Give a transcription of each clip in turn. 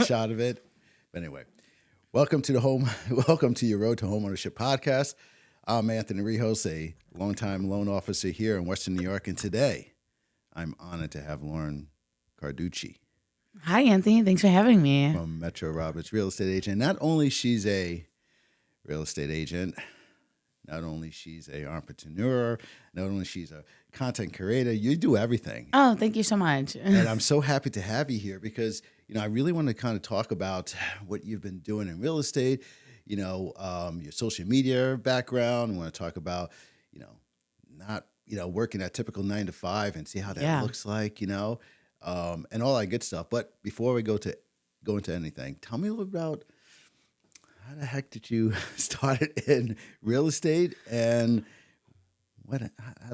shot of it. But anyway, welcome to your Road to Homeownership podcast. I'm Anthony Rijos, a longtime loan officer here in Western New York, and today I'm honored to have Lauren Carducci Hi, Anthony. Thanks for having me. from Metro Roberts Real Estate Agent. Not only she's a real estate agent, not only she's an entrepreneur, not only she's a content creator, you do everything. Oh, thank you so much. And I'm so happy to have you here because, I really want to kind of talk about what you've been doing in real estate, your social media background. I want to talk about, not, working that typical 9 to 5 and see how that looks like, and all that good stuff. But before we go into anything, tell me a little about how the heck did you start in real estate and how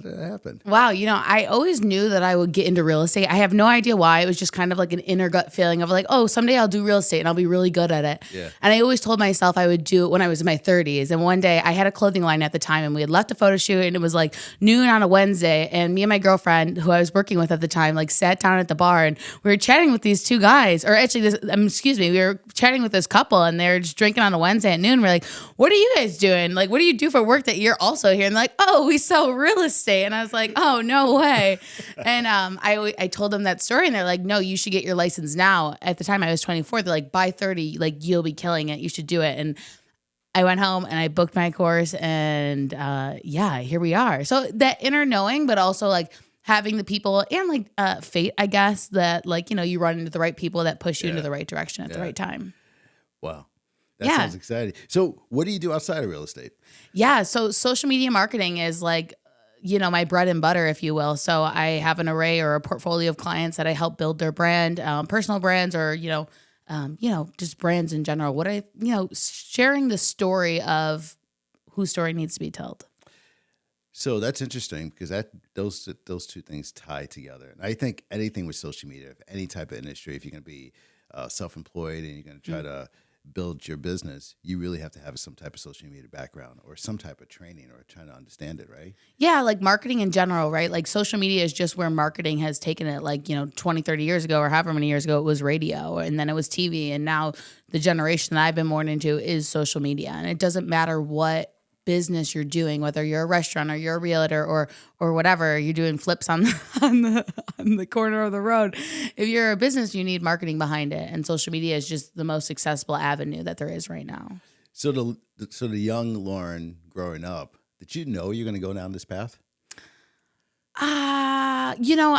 did that happen? Wow. I always knew that I would get into real estate. I have no idea why. It was just kind of like an inner gut feeling of like, oh, someday I'll do real estate and I'll be really good at it. Yeah. And I always told myself I would do it when I was in my 30s. And one day I had a clothing line at the time and we had left a photo shoot and it was like noon on a Wednesday. And me and my girlfriend, who I was working with at the time, like sat down at the bar and we were chatting with these two guys, or actually we were chatting with this couple and they were just drinking on a Wednesday at noon. We're like, what are you guys doing? Like, what do you do for work that you're also here? And they're like, oh, we sell real estate. And I was like, oh, no way. And I told them that story and they're like, no, you should get your license now. At the time I was 24. They're like, by 30, like you'll be killing it. You should do it. And I went home and I booked my course and here we are. So that inner knowing, but also like having the people and like fate, I guess, that like, you run into the right people that push you into the right direction at the right time. Wow. That sounds exciting. So what do you do outside of real estate? Yeah. So social media marketing is like, my bread and butter, if you will. So I have an array or a portfolio of clients that I help build their brand, personal brands, or, just brands in general. Sharing the story of whose story needs to be told. So that's interesting because those two things tie together. And I think anything with social media, any type of industry, if you're going to be self-employed and you're going to try to build your business, you really have to have some type of social media background or some type of training or trying to understand it, right? Yeah, like marketing in general, right? Like social media is just where marketing has taken it, like, 20, 30 years ago or however many years ago it was radio and then it was TV. And now the generation that I've been born into is social media. And it doesn't matter what business you're doing, whether you're a restaurant or you're a realtor or whatever, you're doing flips on the corner of the road. If you're a business, you need marketing behind it, and social media is just the most accessible avenue that there is right now. So the young Lauren growing up, did you know you're going to go down this path? I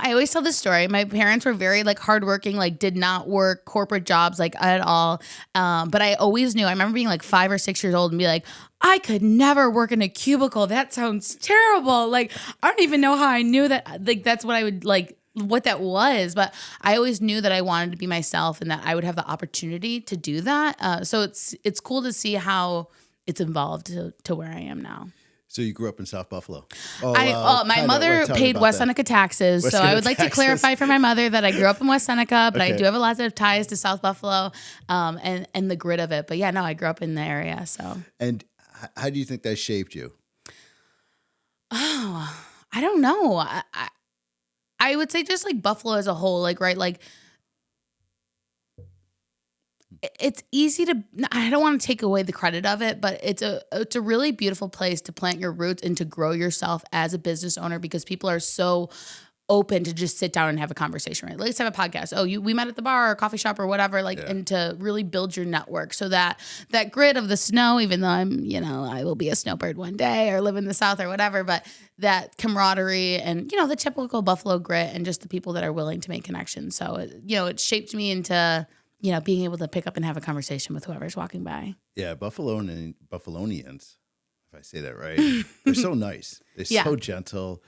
always tell this story. My parents were very like hardworking, like did not work corporate jobs like at all. But I always knew. I remember being like 5 or 6 years old and be like, I could never work in a cubicle. That sounds terrible. Like, I don't even know how I knew that. Like, that's what I would like, what that was. But I always knew that I wanted to be myself and that I would have the opportunity to do that. So it's cool to see how it's evolved to where I am now. So you grew up in South Buffalo. My mother paid West Seneca taxes. So I would like to clarify for my mother that I grew up in West Seneca, but I do have a lot of ties to South Buffalo and the grit of it. But yeah, no, I grew up in the area. So. And how do you think that shaped you? Oh, I don't know. I would say just like Buffalo as a whole, like, right, like it's easy to, I don't want to take away the credit of it, but it's a really beautiful place to plant your roots and to grow yourself as a business owner because people are so open to just sit down and have a conversation, right? Let's have a podcast. Oh, we met at the bar or coffee shop or whatever, and to really build your network so that grit of the snow, even though I will be a snowbird one day or live in the South or whatever, but that camaraderie and, the typical Buffalo grit and just the people that are willing to make connections. So, it shaped me into, being able to pick up and have a conversation with whoever's walking by. Yeah, Buffalonians, if I say that right, they're so nice. They're so gentle.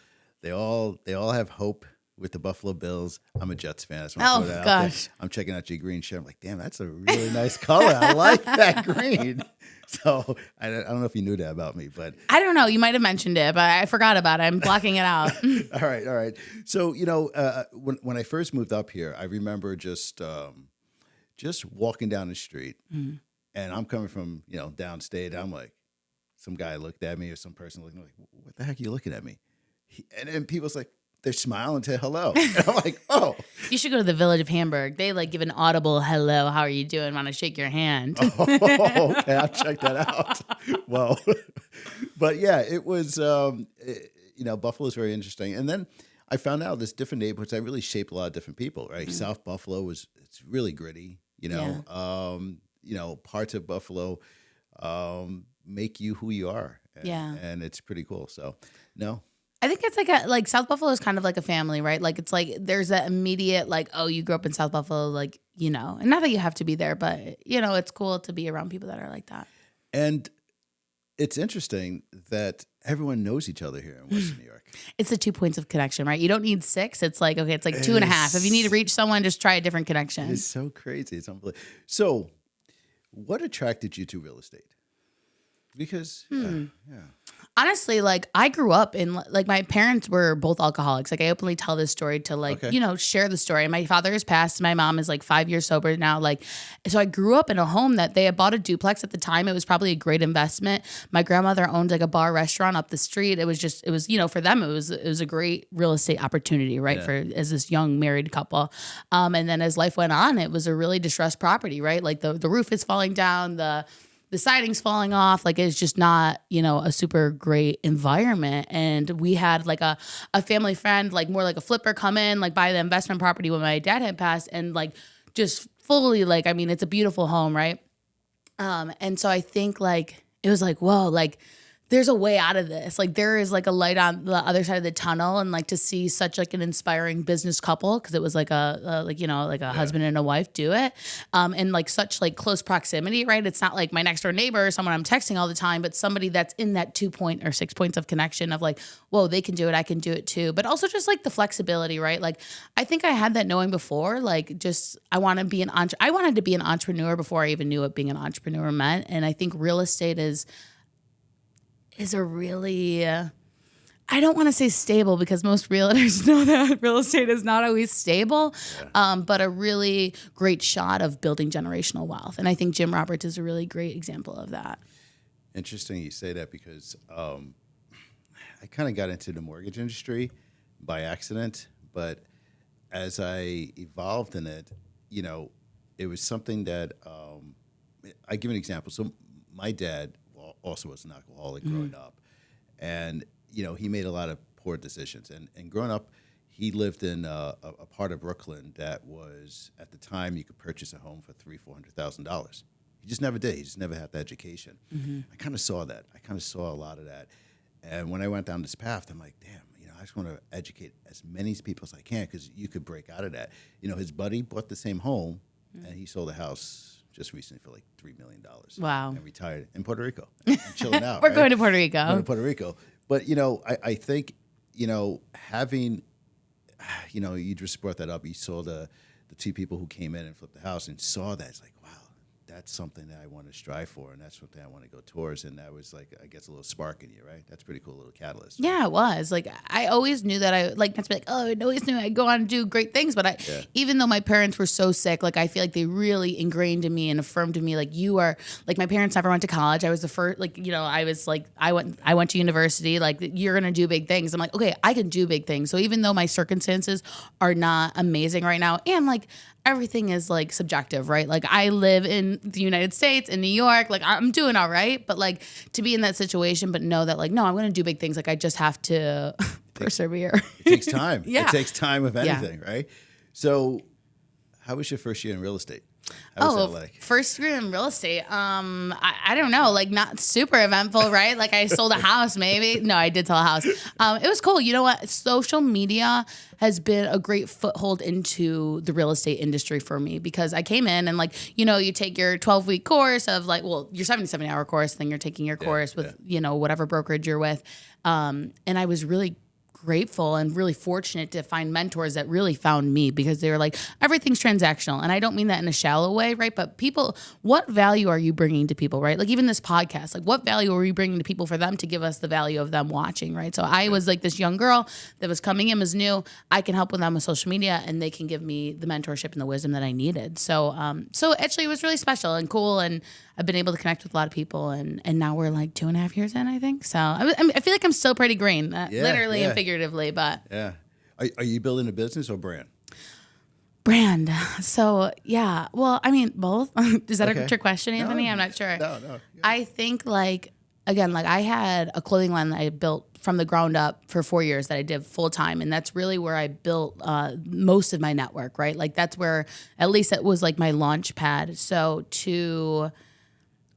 They all have hope with the Buffalo Bills. I'm a Jets fan. Gosh. I'm checking out your green shirt. I'm like, damn, that's a really nice color. I like that green. So I don't know if you knew that about me, but I don't know. You might have mentioned it, but I forgot about it. I'm blocking it out. All right. So when I first moved up here, I remember just walking down the street, and I'm coming from downstate. I'm like, some guy looked at me or some person looked at me like, what the heck are you looking at me? And people's like, they're smiling to hello. And I'm like, oh, You should go to the Village of Hamburg. They like give an audible hello. How are you doing? Want to shake your hand? okay, I'll check that out. Well, but yeah, it was, Buffalo is very interesting. And then I found out there's different neighborhoods that really shape a lot of different people, right? South Buffalo it's really gritty, parts of Buffalo make you who you are. And it's pretty cool. So, no. I think it's like South Buffalo is kind of like a family, right? Like it's like there's that immediate like, oh, you grew up in South Buffalo, like, and not that you have to be there, but it's cool to be around people that are like that. And it's interesting that everyone knows each other here in Western New York. It's the 2 points of connection, right? You don't need 6. It's like, okay, it's like 2.5. If you need to reach someone, just try a different connection. It's so crazy. It's unbelievable. So what attracted you to real estate? Because, honestly, like I grew up in like my parents were both alcoholics. Like I openly tell this story to like, share the story. My father has passed. My mom is like 5 years sober now. Like, so I grew up in a home that they had bought a duplex at the time. It was probably a great investment. My grandmother owned like a bar restaurant up the street. It was for them, it was a great real estate opportunity, right? As this young married couple. And then as life went on, it was a really distressed property, right? Like the roof is falling down, the siding's falling off. Like it's just not, a super great environment. And we had like a family friend, like more like a flipper come in, like buy the investment property when my dad had passed and like just fully like, I mean, it's a beautiful home. Right. And so I think like, it was like, whoa, like there's a way out of this. Like there is like a light on the other side of the tunnel, and like to see such like an inspiring business couple, because it was like a husband and a wife do it, and like such like close proximity, right? It's not like my next door neighbor or someone I'm texting all the time, but somebody that's in that 2 point or 6 points of connection of like, whoa, they can do it, I can do it too. But also just like the flexibility, right? Like I think I had that knowing before, like just I wanted to be an entrepreneur before I even knew what being an entrepreneur meant. And I think real estate is a really, I don't want to say stable, because most realtors know that real estate is not always stable, but a really great shot of building generational wealth. And I think Jim Roberts is a really great example of that. Interesting you say that, because I kind of got into the mortgage industry by accident, but as I evolved in it, it was something that, I give an example. So my dad also was an alcoholic growing up. And, he made a lot of poor decisions. And growing up, he lived in a part of Brooklyn that was, at the time, you could purchase a home for $300,000-$400,000. He just never did. He just never had the education. I kind of saw that. I kind of saw a lot of that. And when I went down this path, I'm like, damn, I just want to educate as many people as I can, because you could break out of that. His buddy bought the same home, and he sold a house just recently for like $3 million. Wow. And retired in Puerto Rico. And chilling out. We're going to Puerto Rico. Going to Puerto Rico. But, I think, having, you just brought that up. You saw the two people who came in and flipped the house and saw that. It's like, wow, that's something that I want to strive for, and that's something I want to go towards. And that was like, I guess, a little spark in you, right? That's pretty cool, little catalyst. Yeah, it was. Like, I always knew that I, like, not to be like, oh, I always knew I'd go on and do great things. But even though my parents were so sick, like, I feel like they really ingrained in me and affirmed in me, like, you are, like, my parents never went to college. I was the first, like, I was like, I went to university. Like, you're going to do big things. I'm like, okay, I can do big things. So even though my circumstances are not amazing right now, and like, everything is like subjective, right? Like I live in the United States, in New York, like I'm doing all right. But like to be in that situation, but know that like, no, I'm going to do big things. Like I just have to persevere. It takes time. Yeah. It takes time with anything, right? So how was your first year in real estate? How was that like? First year in real estate. I don't know, like not super eventful, right? Like I sold a house, maybe. No, I did sell a house. It was cool. You know what? Social media has been a great foothold into the real estate industry for me, because I came in and like, you take your 12-week course of like, well, your 77-hour course, then you're taking your course with, whatever brokerage you're with. And I was really grateful and really fortunate to find mentors that really found me, because they were like, everything's transactional. And I don't mean that in a shallow way, right? But people, what value are you bringing to people, right? Like even this podcast, like what value are we bringing to people for them to give us the value of them watching, right? So I was like this young girl that was coming in, was new. I can help with them with social media, and they can give me the mentorship and the wisdom that I needed. So actually it was really special and cool. And I've been able to connect with a lot of people, and now we're like 2.5 years in, I think. So I feel like I'm still pretty green, literally and figuratively, but. Yeah. Are you building a business or brand? Brand. So yeah. Well, I mean, both. Is that a Okay. trick question, No, Anthony? I'm not sure. no. Yeah. I think again, I had a clothing line that I built from the ground up for 4 years that I did full time. And that's really where I built most of my network, right? Like that's where, at least it was like my launch pad. So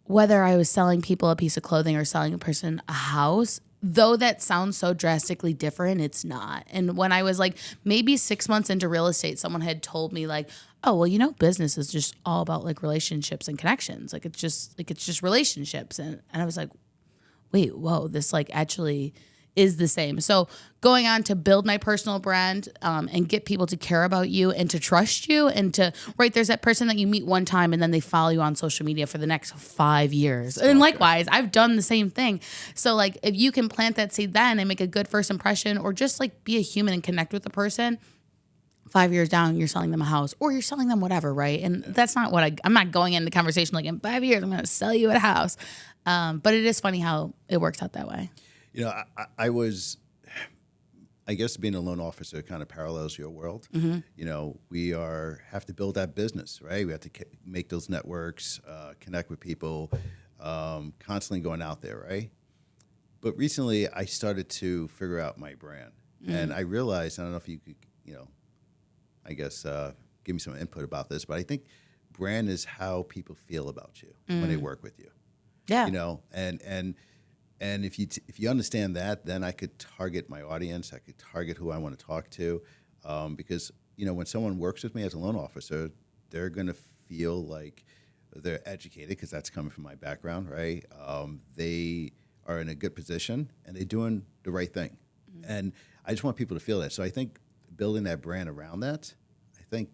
whether I was selling people a piece of clothing or selling a person a house, though that sounds so drastically different, it's not. And when I was like maybe 6 months into real estate, someone had told me like, oh, well, business is just all about like relationships and connections. Like it's just relationships. And I was like, wait, whoa, this like actually is the same. So going on to build my personal brand and get people to care about you and to trust you and there's that person that you meet one time and then they follow you on social media for the next 5 years. And likewise, I've done the same thing. So like if you can plant that seed then and make a good first impression or just like be a human and connect with the person, 5 years down, you're selling them a house or you're selling them whatever, right? And that's not what I'm not going into the conversation like in 5 years, I'm going to sell you a house. But it is funny how it works out that way. I guess being a loan officer kind of parallels your world. Mm-hmm. We have to build that business, right? We have to make those networks, connect with people, constantly going out there, right? But recently I started to figure out my brand. And I realized, I don't know if you could, I guess, give me some input about this, but I think brand is how people feel about you when they work with you. Yeah. And if you understand that, then I could target my audience. I could target who I want to talk to, because when someone works with me as a loan officer, they're going to feel like they're educated because that's coming from my background, right? They are in a good position and they're doing the right thing, and I just want people to feel that. So I think building that brand around that, I think,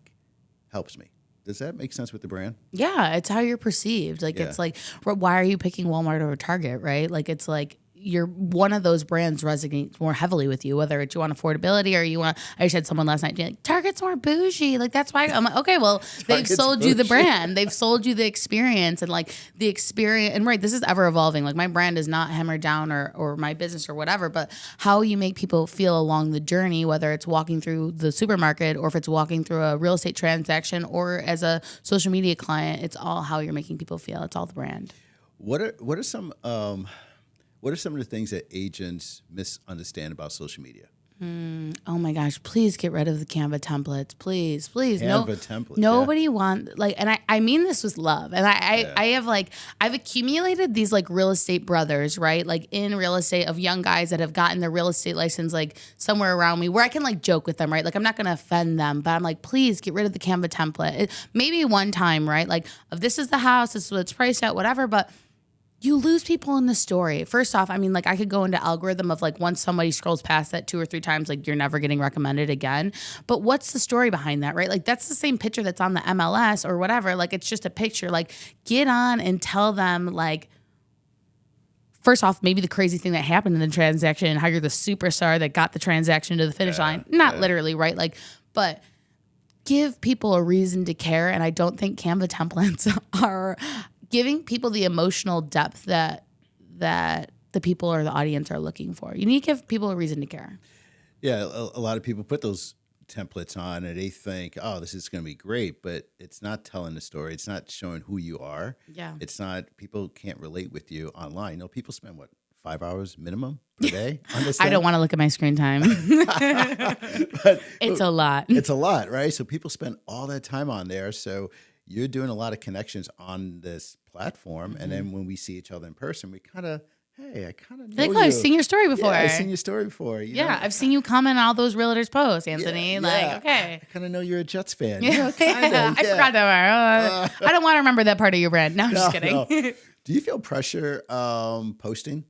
helps me. Does that make sense with the brand? Yeah, it's how you're perceived. Like, it's like, why are you picking Walmart over Target, right? Like, it's like you're one of those brands resonates more heavily with you, whether it's you want affordability or you want. I just had someone last night like, Target's more bougie. Like, that's why I'm like, okay, well, they've sold you the brand, they've sold you the experience, and like the experience. And right, this is ever evolving. Like, my brand is not hammered down or my business or whatever, but how you make people feel along the journey, whether it's walking through the supermarket or if it's walking through a real estate transaction or as a social media client, it's all how you're making people feel. It's all the brand. What are some of the things that agents misunderstand about social media? Oh my gosh, please get rid of the Canva templates. Please. Canva templates. Nobody want like, and I mean this with love. And I have like, I've accumulated these like real estate brothers, right? Like in real estate of young guys that have gotten their real estate license like somewhere around me where I can like joke with them, right? Like I'm not going to offend them, but I'm like, please get rid of the Canva template. Maybe one time, right? Like if this is the house, this is what it's priced at, whatever, but you lose people in the story. First off, I mean, like I could go into algorithm of like once somebody scrolls past that 2 or 3 times, like you're never getting recommended again. But what's the story behind that, right? Like that's the same picture that's on the MLS or whatever. Like it's just a picture. Like get on and tell them like, first off, maybe the crazy thing that happened in the transaction and how you're the superstar that got the transaction to the finish line. Not literally, right? Like, but give people a reason to care. And I don't think Canva templates are giving people the emotional depth that the people or the audience are looking for. You need to give people a reason to care. Yeah, a lot of people put those templates on and they think, oh, this is going to be great, but it's not telling the story. It's not showing who you are. Yeah. It's not, people can't relate with you online. People spend 5 hours minimum per day on this thing? I don't want to look at my screen time. It's a lot. It's a lot, right? So people spend all that time on there. So you're doing a lot of connections on this platform. And then when we see each other in person, we kind of, hey, I kind of know you. I've seen your story before. Yeah, I've seen your story before. I've seen you comment on all those realtors' posts, Anthony. Okay. I kind of know you're a Jets fan. Yeah. I forgot that part. I don't want to remember that part of your brand. No, I'm just kidding. No. Do you feel pressure posting?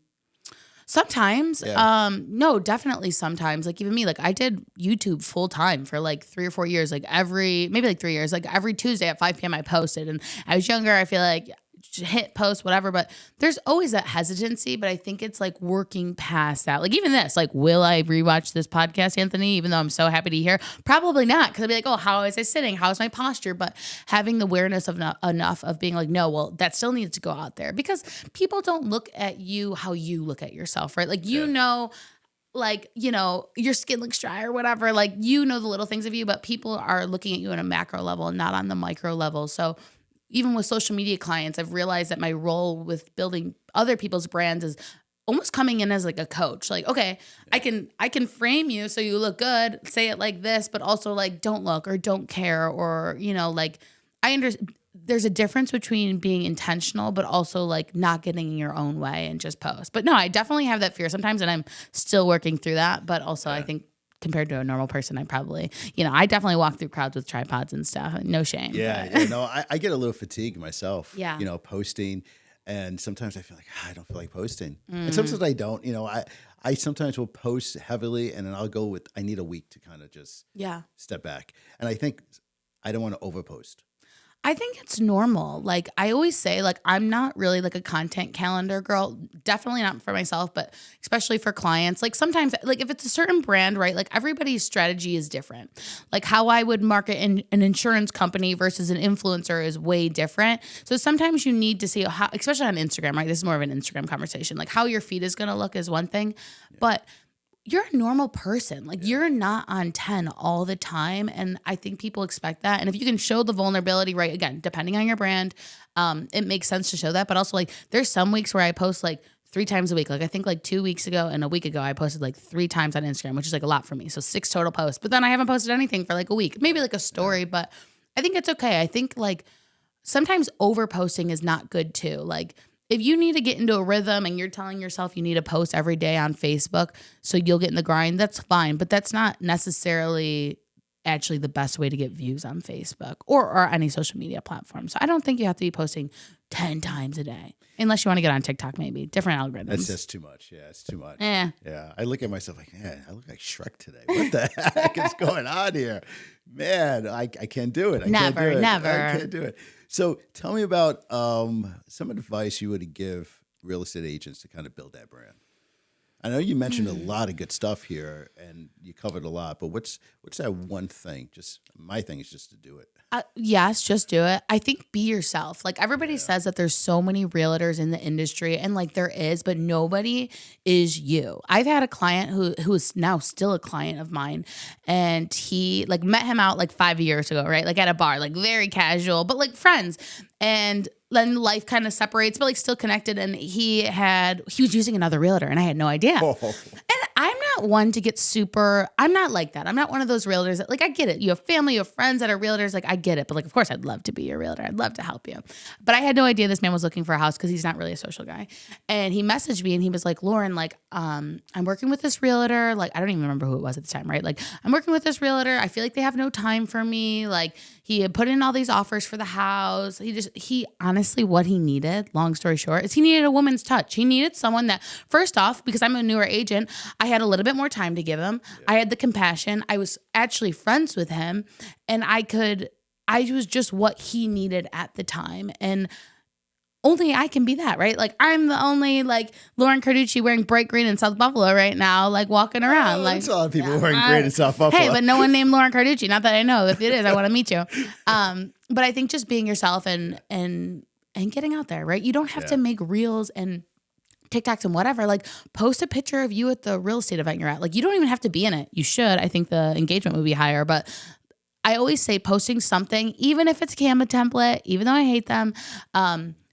Sometimes. No, definitely sometimes. Like even me, like I did YouTube full time for like 3 or 4 years, like maybe 3 years, like every Tuesday at 5 p.m. I posted. And I was younger. I feel like hit post, whatever, but there's always that hesitancy, but I think it's like working past that. Like even this, like, will I rewatch this podcast, Anthony, even though I'm so happy to hear? Probably not. Cause I'd be like, oh, how is I sitting? How is my posture? But having the awareness of enough of being like, no, well, that still needs to go out there because people don't look at you how you look at yourself, right? Like, like, your skin looks dry or whatever. Like, the little things of you, but people are looking at you on a macro level and not on the micro level. So even with social media clients, I've realized that my role with building other people's brands is almost coming in as like a coach. Like, okay, I can frame you so you look good, say it like this, but also like don't look or don't care, or like I understand there's a difference between being intentional but also like not getting in your own way and just post. But no, I definitely have that fear sometimes, and I'm still working through that. But also I think compared to a normal person, I probably, I definitely walk through crowds with tripods and stuff. No shame. Yeah, no, I get a little fatigued myself. Yeah. Posting, and sometimes I feel like I don't feel like posting, and sometimes I don't. I sometimes will post heavily, and then I'll go with I need a week to kind of just step back, and I think I don't want to overpost. I think it's normal. Like I always say, like I'm not really like a content calendar girl. Definitely not for myself, but especially for clients. Like sometimes, like if it's a certain brand, right? Like everybody's strategy is different. Like how I would market an insurance company versus an influencer is way different. So sometimes you need to see how, especially on Instagram, right? This is more of an Instagram conversation. Like how your feed is going to look is one thing, but you're a normal person. Like you're not on 10 all the time. And I think people expect that. And if you can show the vulnerability, right, again, depending on your brand, it makes sense to show that. But also like there's some weeks where I post like 3 times a week. Like I think like 2 weeks ago and a week ago, I posted like 3 times on Instagram, which is like a lot for me. So 6 total posts. But then I haven't posted anything for like a week, maybe like a story, but I think it's okay. I think like sometimes over posting is not good too. Like if you need to get into a rhythm and you're telling yourself you need to post every day on Facebook so you'll get in the grind, that's fine. But that's not necessarily actually the best way to get views on Facebook or any social media platform. So I don't think you have to be posting 10 times a day. Unless you want to get on TikTok, maybe. Different algorithms. That's just too much. Yeah, it's too much. Yeah. Yeah. I look at myself like, man, I look like Shrek today. What the heck is going on here? Man, I can't do it. Never. I can't do it. So tell me about some advice you would give real estate agents to kind of build that brand. I know you mentioned a lot of good stuff here and you covered a lot, but what's that one thing? Just my thing is just to do it. Yes, just do it. I think be yourself. Like everybody says that there's so many realtors in the industry, and like there is, but nobody is you. I've had a client who is now still a client of mine, and he like met him out like 5 years ago, right? Like at a bar, like very casual, but like friends. And then life kind of separates, but like still connected. And he was using another realtor, and I had no idea. Oh. And I'm not one to get I'm not like that. I'm not one of those realtors that, like, I get it. You have family, you have friends that are realtors. Like, I get it. But like, of course, I'd love to be your realtor. I'd love to help you. But I had no idea this man was looking for a house because he's not really a social guy. And he messaged me and he was like, Lauren, like, I'm working with this realtor. Like, I don't even remember who it was at the time, right? Like, I'm working with this realtor. I feel like they have no time for me. Like, he had put in all these offers for the house. He honestly, what he needed, long story short, is he needed a woman's touch. He needed someone that, first off, because I'm a newer agent, I had a little bit more time to give him. Yeah. I had the compassion. I was actually friends with him, and I was just what he needed at the time. And only I can be that, right? Like I'm the only like Lauren Carducci wearing bright green in South Buffalo right now, like walking around. Like there's a lot of people wearing green in South Buffalo. Hey, but no one named Lauren Carducci. Not that I know. If it is, I want to meet you. But I think just being yourself and getting out there, right? You don't have to make reels and TikToks and whatever. Like post a picture of you at the real estate event you're at. Like you don't even have to be in it. You should. I think the engagement would be higher, but I always say posting something, even if it's a Canva template, even though I hate them,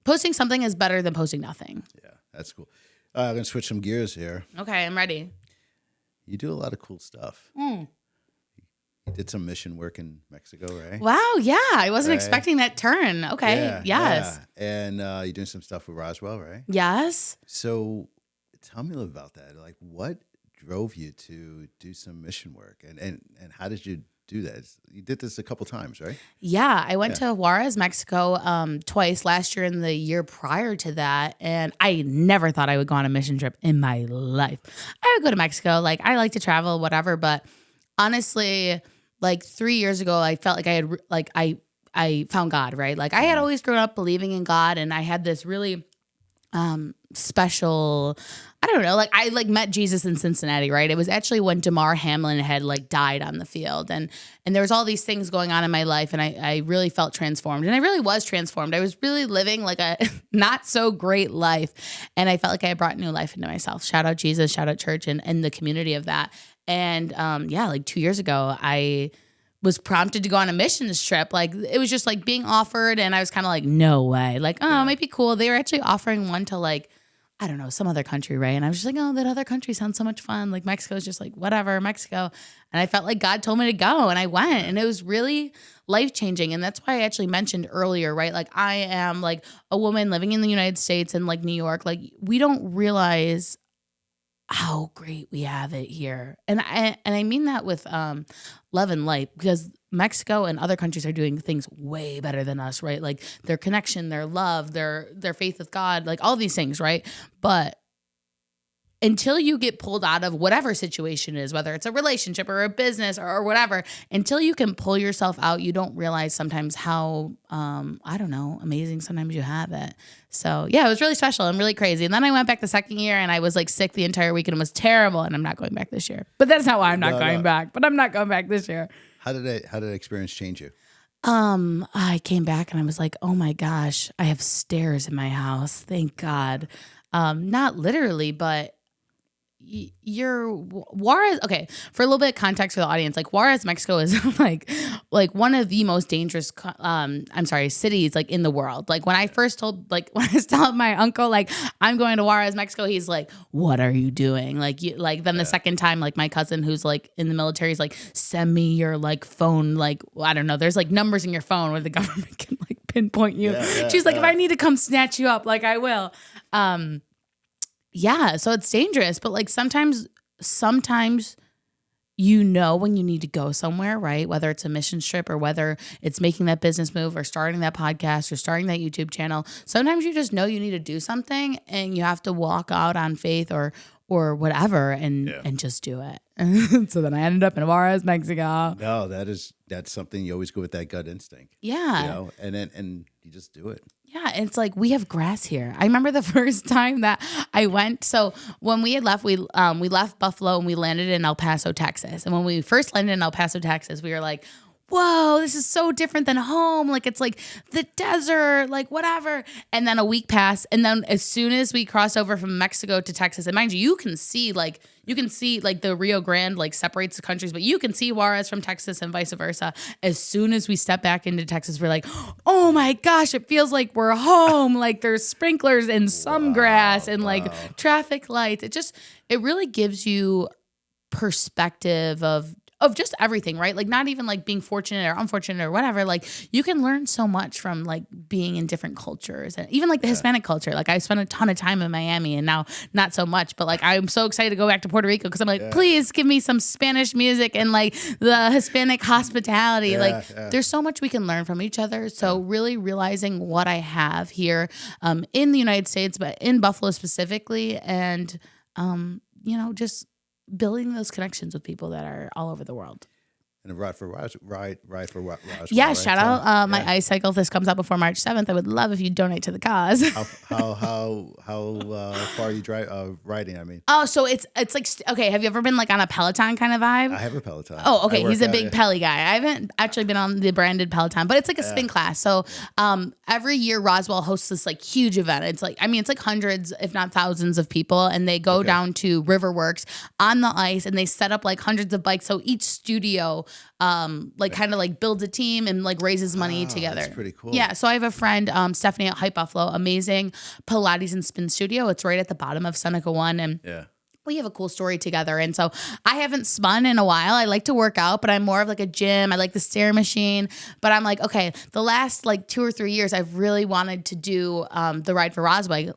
posting something is better than posting nothing. Yeah, that's cool. I'm going to switch some gears here. Okay, I'm ready. You do a lot of cool stuff. You did some mission work in Mexico, right? Wow, yeah. I wasn't expecting that turn. Okay, yes. Yeah. And you're doing some stuff with Roswell, right? Yes. So tell me a little about that. Like what drove you to do some mission work? And how did you do that? You did this a couple times, right? Yeah, I went to Juarez, Mexico twice, last year and the year prior to that. And I never thought I would go on a mission trip in my life. I would go to Mexico. Like I like to travel, whatever. But honestly, like 3 years ago, I felt like I found God, right? Like I had always grown up believing in God, and I had this really special, I don't know, like I like met Jesus in Cincinnati, right? It was actually when Damar Hamlin had like died on the field, and there was all these things going on in my life, and I really felt transformed, and I really was transformed. I was really living like a not so great life, and I felt like I had brought new life into myself. Shout out Jesus, shout out church, and the community of that. And yeah, like 2 years ago, I was prompted to go on a missions trip. Like it was just like being offered, and I was kind of like, no way. Like, oh, it might be cool. They were actually offering one to like, I don't know, some other country, right? And I was just like, oh, that other country sounds so much fun. Like Mexico's just like, whatever, Mexico. And I felt like God told me to go, and I went, and it was really life-changing. And that's why I actually mentioned earlier, right? Like I am like a woman living in the United States and like New York. Like we don't realize how great we have it here. And I mean that with love and light, because Mexico and other countries are doing things way better than us, right? Like their connection, their love, their faith with God, like all these things, right? But until you get pulled out of whatever situation it is, whether it's a relationship or a business or whatever, until you can pull yourself out, you don't realize sometimes how, I don't know, amazing sometimes you have it. So yeah, it was really special and really crazy. And then I went back the second year, and I was like sick the entire weekend. It was terrible, and I'm not going back this year. But that's not why I'm not going back. But I'm not going back this year. How did that experience change you? I came back and I was like, oh my gosh, I have stairs in my house. Thank God. Not literally, but you're Juarez. Okay, for a little bit of context for the audience, like Juarez, Mexico is like one of the most dangerous cities like in the world. Like when I first told, like when I was telling my uncle like I'm going to Juarez, Mexico, he's like, what are you doing? Like you like then the second time, like my cousin who's like in the military is like, send me your like phone, like I don't know, there's like numbers in your phone where the government can like pinpoint you. She's like, if I need to come snatch you up, like I will. Yeah, so it's dangerous, but like sometimes you know when you need to go somewhere, right? Whether it's a mission trip or whether it's making that business move or starting that podcast or starting that YouTube channel. Sometimes you just know you need to do something, and you have to walk out on faith or whatever and just do it. So then I ended up in Juarez, Mexico. No, that's something you always go with that gut instinct. Yeah. You know, and you just do it. Yeah, it's like we have grass here. I remember the first time that I went. So when we had left, we left Buffalo and we landed in El Paso, Texas. And when we first landed in El Paso, Texas, we were like, whoa, this is so different than home. Like it's like the desert, like whatever. And then a week passed. And then as soon as we crossed over from Mexico to Texas, and mind you, you can see like the Rio Grande like separates the countries, but you can see Juarez from Texas and vice versa. As soon as we step back into Texas, we're like, oh my gosh, it feels like we're home. Like there's sprinklers and some grass and like traffic lights. It really gives you perspective of just everything, right? Like not even like being fortunate or unfortunate or whatever. Like you can learn so much from like being in different cultures, and even like the Hispanic culture. Like I spent a ton of time in Miami, and now not so much, but like I'm so excited to go back to Puerto Rico because I'm like, please give me some Spanish music and like the Hispanic hospitality. There's so much we can learn from each other. So really realizing what I have here in the United States, but in Buffalo specifically, and just building those connections with people that are all over the world. And a ride for Raj. Yeah, right? shout out my ice cycle. If this comes out before March 7th, I would love if you donate to the cause. How far are you riding? I mean, oh, so it's like okay. Have you ever been like on a Peloton kind of vibe? I have a Peloton. Oh, okay. He's a big Pelly guy. I haven't actually been on the branded Peloton, but it's like a spin class. So every year Roswell hosts this like huge event. It's like hundreds, if not thousands, of people, and they go down to Riverworks on the ice, and they set up like hundreds of bikes. So each studio kind of like builds a team and like raises money together. That's pretty cool. Yeah. So I have a friend, Stephanie at Hype Buffalo, amazing Pilates and spin studio. It's right at the bottom of Seneca 1. And we have a cool story together. And so I haven't spun in a while. I like to work out, but I'm more of like a gym. I like the stair machine, but I'm like, okay, the last like 2 or 3 years, I've really wanted to do the ride for Roswell,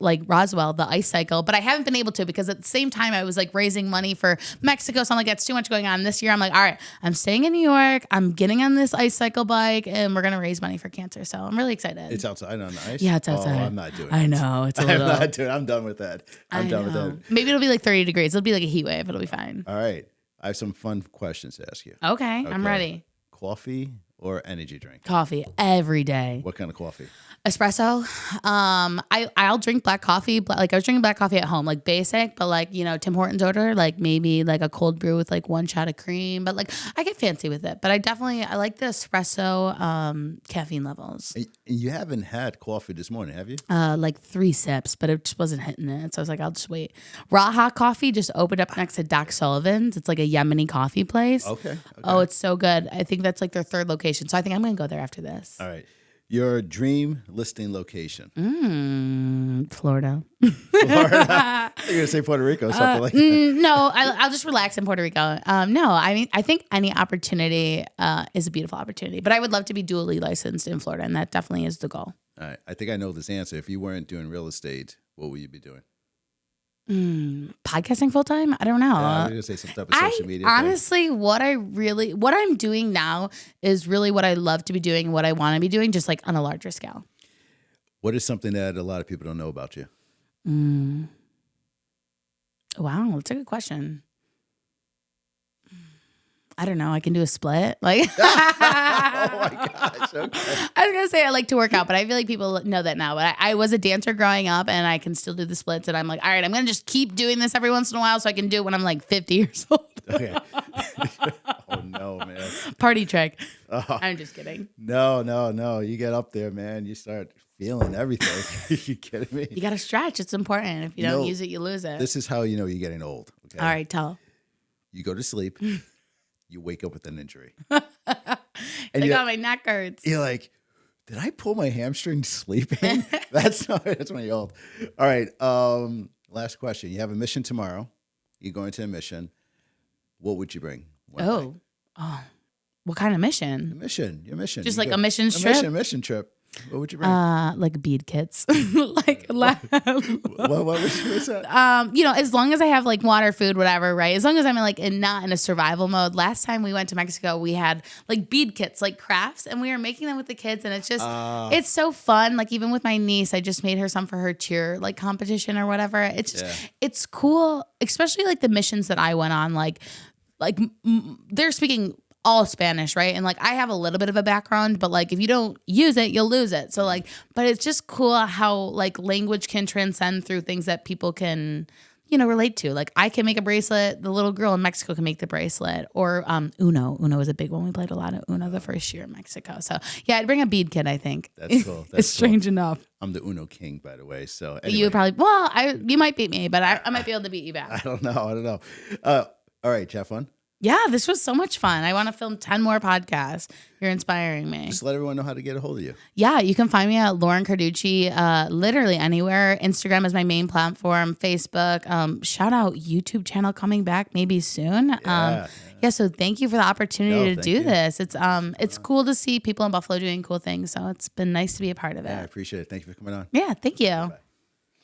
the ice cycle, but I haven't been able to because at the same time I was like raising money for Mexico. So I'm like, that's too much going on this year. I'm like, all right, I'm staying in New York. I'm getting on this ice cycle bike and we're going to raise money for cancer. So I'm really excited. It's outside on the ice? Yeah, it's outside. Oh, I'm not doing it. I know. It's a little. I'm not doing it. I'm done with that. I'm done with that. Maybe it'll be like 30 degrees. It'll be like a heat wave. It'll be fine. All right. I have some fun questions to ask you. Okay. I'm ready. Coffee or energy drink? Coffee every day. What kind of coffee? Espresso. I'll drink black coffee, but like I was drinking black coffee at home, like basic, but like, you know, Tim Hortons order, like maybe like a cold brew with like 1 shot of cream, but like I get fancy with it. But I like the espresso caffeine levels. And you haven't had coffee this morning, have you? Like 3 sips, but it just wasn't hitting it. So I was like, I'll just wait. Raw Hot Coffee just opened up next to Doc Sullivan's. It's like a Yemeni coffee place. Okay. Oh, it's so good. I think that's like their 3rd location. So I think I'm going to go there after this. All right. Your dream listing location? Florida. Florida. You're going to say Puerto Rico or something like that. No, I'll just relax in Puerto Rico. No, I mean, I think any opportunity is a beautiful opportunity, but I would love to be dually licensed in Florida, and that definitely is the goal. All right. I think I know this answer. If you weren't doing real estate, what would you be doing? Podcasting full time? I don't know. Yeah, I was gonna say some type of social media thing. Honestly, what I'm doing now is really what I love to be doing and what I want to be doing, just like on a larger scale. What is something that a lot of people don't know about you? Wow, that's a good question. I don't know. I can do a split. Like, Oh my gosh. Okay. I was gonna say I like to work out, but I feel like people know that now. But I was a dancer growing up, and I can still do the splits. And I'm like, all right, I'm gonna just keep doing this every once in a while, so I can do it when I'm like 50 years old. Okay. Oh no, man. Party trick. I'm just kidding. No. You get up there, man. You start feeling everything. You kidding me? You gotta stretch. It's important. If you don't use it, you lose it. This is how you know you're getting old. Okay. All right, tell. You go to sleep. You wake up with an injury. And my neck hurts. You're like, did I pull my hamstring sleeping? That's when you're old. All right. Last question. You have a mission tomorrow. You're going to a mission. What would you bring? Oh, what kind of mission? Your mission. Just like a mission trip? Mission trip. What would you bring? Like bead kits. Like what's that? You know, as long as I have like water, food, whatever, right? As long as I'm not in a survival mode. Last time we went to Mexico, we had like bead kits, like crafts, and we were making them with the kids, and it's just it's so fun. Like even with my niece, I just made her some for her cheer like competition or whatever. It's just it's cool, especially like the missions that I went on. Like they're speaking all Spanish, right? And like I have a little bit of a background, but like if you don't use it, you'll lose it. So like, but it's just cool how like language can transcend through things that people can, you know, relate to. Like I can make a bracelet, the little girl in Mexico can make the bracelet, or Uno. Uno is a big one. We played a lot of Uno the first year in Mexico. So yeah, I'd bring a bead kit, I think. That's cool. It's strange enough. I'm the Uno king, by the way. So anyway. You would probably, you might beat me, but I might be able to beat you back. I don't know. All right, Jeff, fun. Yeah, this was so much fun. I want to film 10 more podcasts. You're inspiring me. Just let everyone know how to get a hold of you. Yeah, you can find me at Lauren Carducci, literally anywhere. Instagram is my main platform. Facebook. Shout out YouTube channel coming back maybe soon. Yeah, so thank you for the opportunity to do this. It's cool to see people in Buffalo doing cool things. So it's been nice to be a part of it. Yeah, I appreciate it. Thank you for coming on. Yeah, thank you. Bye.